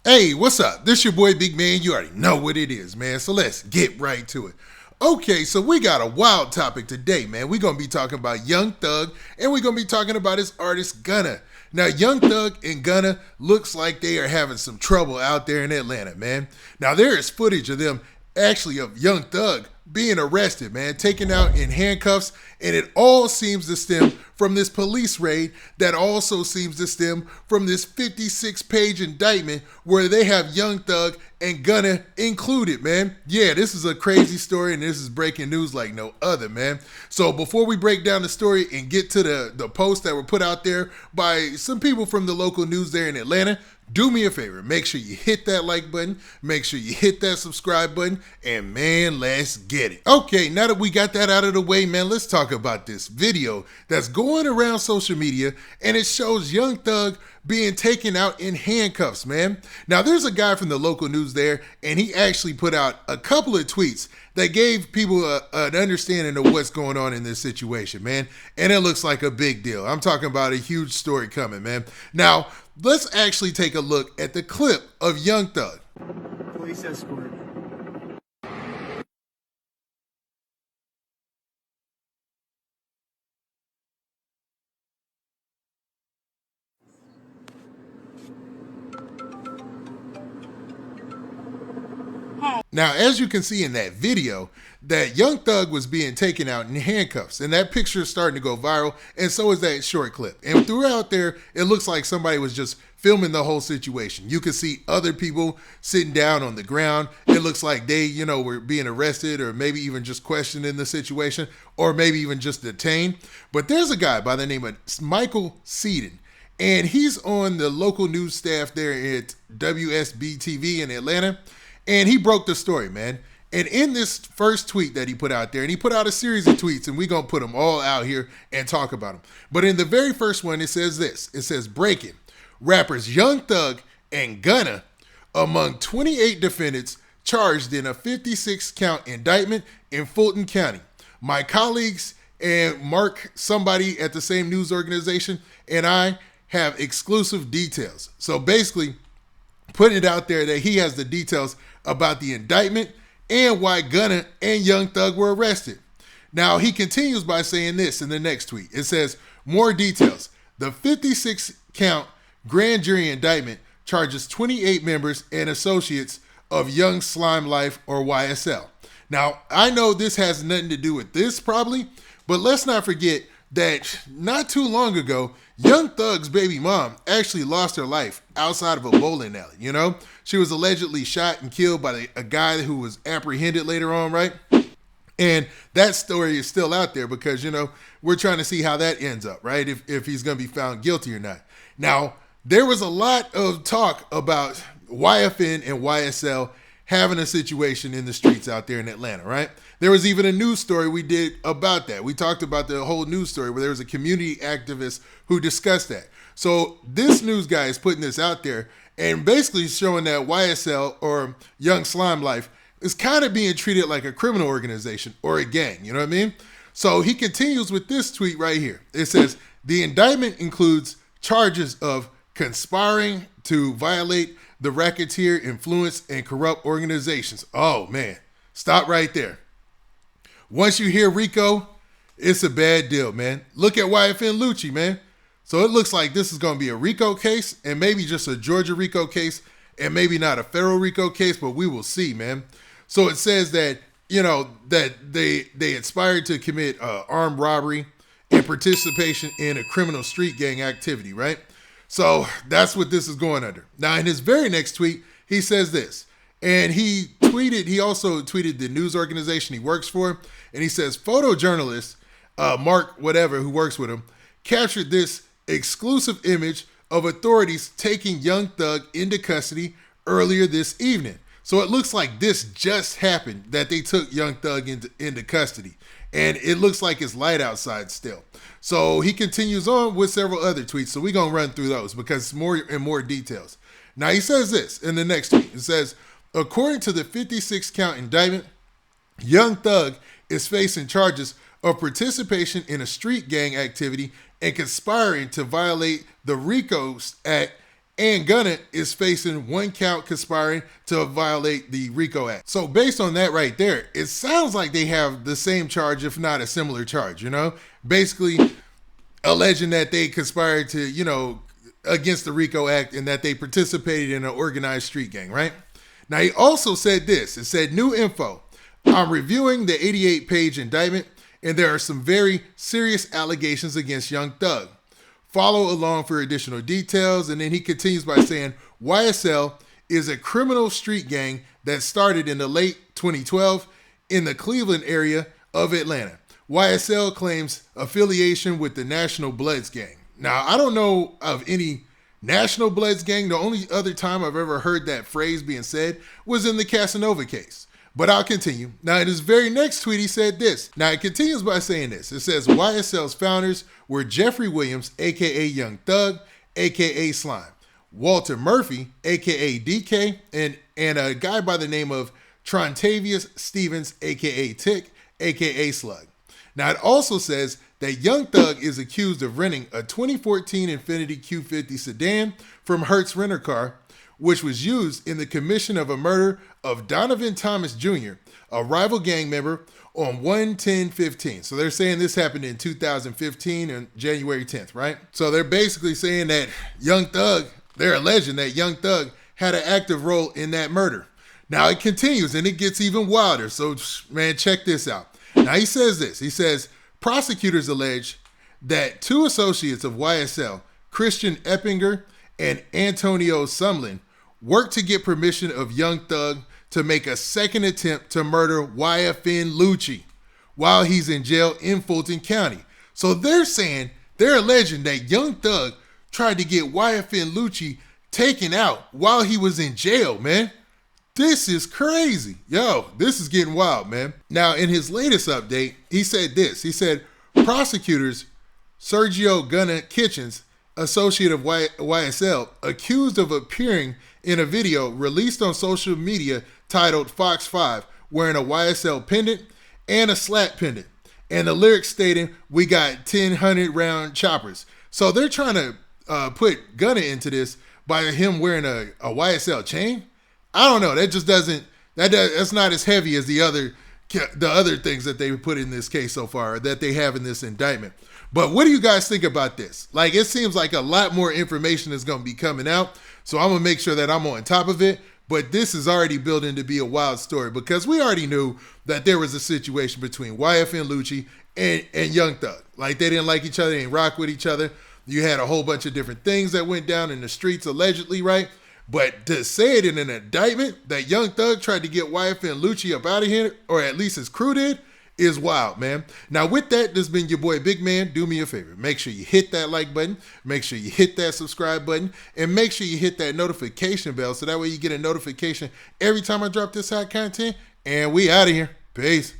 Hey, what's up? This your boy Big Man. You already know what it is, man. So let's get right to it. Okay, so we got a wild topic today, man. We're going to be talking about Young Thug, and we're going to be talking about his artist Gunna. Now, Young Thug and Gunna looks like they are having some trouble out there in Atlanta, man. Now, there is footage of them, actually of Young Thug, being arrested, man, taken out in handcuffs, and it all seems to stem from this police raid that also seems to stem from this 56-page indictment where they have Young Thug and Gunna included, man. Yeah, this is a crazy story, and this is breaking news like no other, man. So before we break down the story and get to the posts that were put out there by some people from the local news there in Atlanta, do me a favor, make sure you hit that like button, make sure you hit that subscribe button, and man, let's get it. Okay, now that we got that out of the way, man, let's talk about this video that's going around social media, and it shows Young Thug being taken out in handcuffs, man. Now, there's a guy from the local news there, and he actually put out a couple of tweets that gave people an understanding of what's going on in this situation, man, and it looks like a big deal. I'm talking about a huge story coming, man. Now, let's actually take a look at the clip of Young Thug. Police escort. Now, as you can see in that video, that Young Thug was being taken out in handcuffs, and that picture is starting to go viral, and so is that short clip. And throughout there, it looks like somebody was just filming the whole situation. You can see other people sitting down on the ground. It looks like they, were being arrested or maybe even just questioned in the situation or maybe even just detained. But there's a guy by the name of Michael Seaton, and he's on the local news staff there at WSB-TV in Atlanta. And he broke the story, man. And in this first tweet that he put out there, and he put out a series of tweets, and we're going to put them all out here and talk about them. But in the very first one, it says this. It says, breaking. Rappers Young Thug and Gunna among 28 defendants charged in a 56-count indictment in Fulton County. My colleagues and Mark, somebody at the same news organization, and I have exclusive details. So basically, putting it out there that he has the details about the indictment and why Gunna and Young Thug were arrested. Now, he continues by saying this in the next tweet. It says, more details. The 56-count grand jury indictment charges 28 members and associates of Young Slime Life, or YSL. Now, I know this has nothing to do with this probably, but let's not forget that not too long ago, Young Thug's baby mom actually lost her life outside of a bowling alley, She was allegedly shot and killed by a guy who was apprehended later on, right? And that story is still out there because, we're trying to see how that ends up, right? If he's going to be found guilty or not. Now, there was a lot of talk about YFN and YSL having a situation in the streets out there in Atlanta, right? There was even a news story we did about that. We talked about the whole news story where there was a community activist who discussed that. So this news guy is putting this out there and basically showing that YSL, or Young Slime Life, is kind of being treated like a criminal organization or a gang, you know what I mean? So he continues with this tweet right here. It says, the indictment includes charges of conspiring to violate the racketeer, influence, and corrupt organizations. Oh, man. Stop right there. Once you hear RICO, it's a bad deal, man. Look at YFN Lucci, man. So it looks like this is going to be a RICO case and maybe just a Georgia RICO case and maybe not a federal RICO case, but we will see, man. So it says that, that they aspired to commit armed robbery and participation in a criminal street gang activity, right? So that's what this is going under. Now, in his very next tweet, he says this, and he also tweeted the news organization he works for, and he says, photojournalist Mark whatever, who works with him, captured this exclusive image of authorities taking Young Thug into custody earlier this evening. So it looks like this just happened, that they took Young Thug into custody. And it looks like it's light outside still. So he continues on with several other tweets. So we're going to run through those because it's more and more details. Now he says this in the next tweet. It says, according to the 56-count indictment, Young Thug is facing charges of participation in a street gang activity and conspiring to violate the RICO Act and Gunna is facing 1 count conspiring to violate the RICO Act. So based on that right there, it sounds like they have the same charge, if not a similar charge, basically alleging that they conspired to, against the RICO Act and that they participated in an organized street gang, right? Now, he also said this. It said, new info. I'm reviewing the 88-page indictment, and there are some very serious allegations against Young Thug. Follow along for additional details. And then he continues by saying, YSL is a criminal street gang that started in the late 2012 in the Cleveland area of Atlanta. YSL claims affiliation with the National Bloods gang. Now, I don't know of any National Bloods gang. The only other time I've ever heard that phrase being said was in the Casanova case. But I'll continue. Now, in his very next tweet, he said this. Now, it continues by saying this. It says, YSL's founders were Jeffrey Williams, a.k.a. Young Thug, a.k.a. Slime, Walter Murphy, a.k.a. DK, and a guy by the name of Trontavious Stevens, a.k.a. Tick, a.k.a. Slug. Now, it also says that Young Thug is accused of renting a 2014 Infiniti Q50 sedan from Hertz Renter Car, which was used in the commission of a murder of Donovan Thomas Jr., a rival gang member, on 1/10/15. So they're saying this happened in 2015 on January 10th, right? So they're basically saying that they're alleging that Young Thug had an active role in that murder. Now it continues and it gets even wilder. So, man, check this out. Now he says this. He says, prosecutors allege that 2 associates of YSL, Christian Eppinger and Antonio Sumlin, worked to get permission of Young Thug to make a second attempt to murder YFN Lucci while he's in jail in Fulton County. So they're alleging that Young Thug tried to get YFN Lucci taken out while he was in jail, man. This is crazy. Yo, this is getting wild, man. Now, in his latest update, he said this. He said, prosecutors Sergio Gunna Kitchens, associate of YSL, accused of appearing in a video released on social media titled Fox 5, wearing a YSL pendant and a slat pendant, and the lyrics stating, we got 1,000 round choppers. So they're trying to put Gunna into this by him wearing a YSL chain. I don't know. That just that's not as heavy as the other things that they put in this case so far, that they have in this indictment. But what do you guys think about this? Like, it seems like a lot more information is going to be coming out. So I'm going to make sure that I'm on top of it. But this is already building to be a wild story, because we already knew that there was a situation between YFN Lucci and Young Thug. Like, they didn't like each other, they didn't rock with each other. You had a whole bunch of different things that went down in the streets allegedly, right? But to say it in an indictment that Young Thug tried to get YFN Lucci up out of here, or at least his crew did, is wild, man. Now, with that, this has been your boy Big Man. Do me a favor. Make sure you hit that like button. Make sure you hit that subscribe button. And make sure you hit that notification bell so that way you get a notification every time I drop this hot content. And we out of here. Peace.